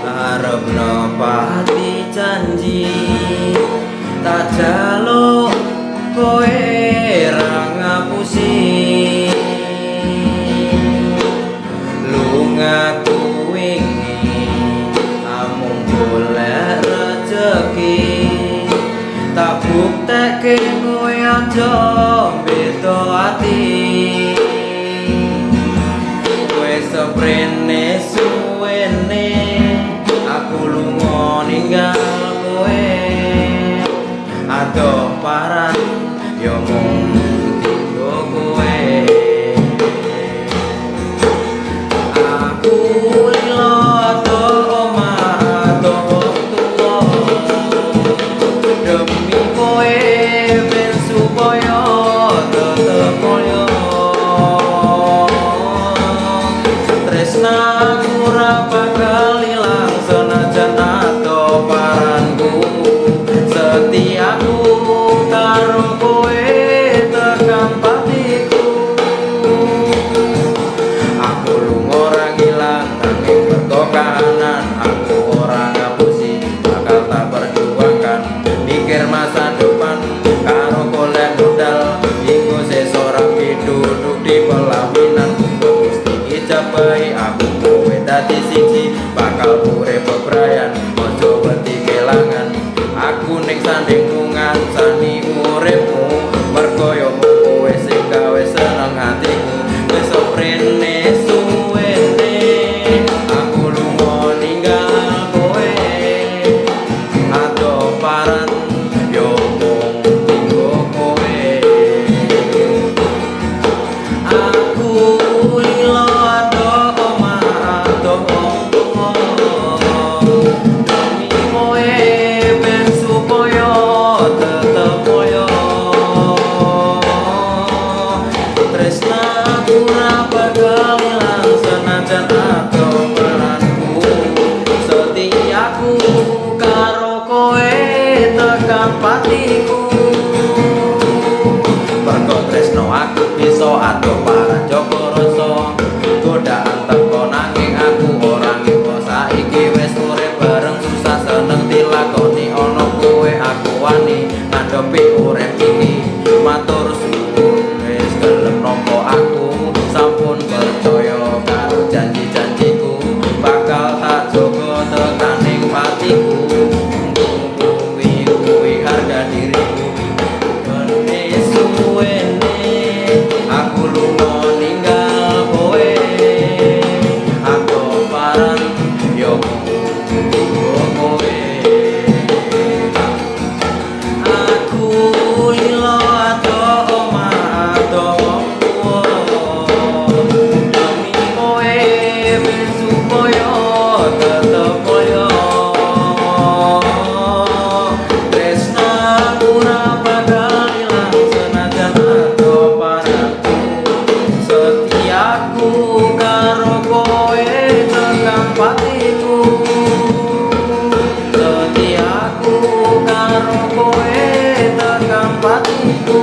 Arepno pati janji tak jaluk kowe ra ngapusi lungaku wingi amung golek rejeki tak buktekke kowe aja beda ati kowe seprene suwene aku lunga ninggal kowe adoh paran yo mung dienggo kowe aku lilo adoh omah adoh wong tuwa demi kowe ben supaya tetep mulya tresnaku ora bakal ilang senajan adoh paranku setiaku karo kowe tekan patiku aku lunga ora ngilang nanging mergo kahanan aku ora ngapusi bakal tak perjuangkan mikir masa depan karo golek modal iku sesuk rapi duduk di pelaminan Gusti ijabahi aku kowe dadi siji bakal urip bebrayan ojo wedi kelangan aku ning sandingmu ngancani uripmu mergo yo kowe sing gawe seneng atiku wis rene suwene aku lunga ninggal kowe adoh paran yo mung dienggo kowe aku lilo adoh omah adoh wong tuwa demi kowe ben supaya tetep mulya tresnaku ora bakal ilang senajan adoh paranku setiaku karo kowe tekan patiku mergo tresno aku bisa adoh paran jaga rasa godaan teko nanging aku ora ngepo saiki wis urip bareng susah seneng dilakoni ana kowe aku wani ngadepi urip iki matur suwun wis gelem nampa aku sampun percaya karo janji-janjiku bakal tak jaga tekaning patiku kuwi harga diriku kene suwene aku lunga ninggal kowe adoh paran yo dienggo kowe aku lilo adoh omah adoh wong tuwa demi kowe ben supaya tetep mulya tresnaku ora bakal ilang senajan adoh paranku setiaku karo kowe tekan patiku setiaku karo kowe tekan patiku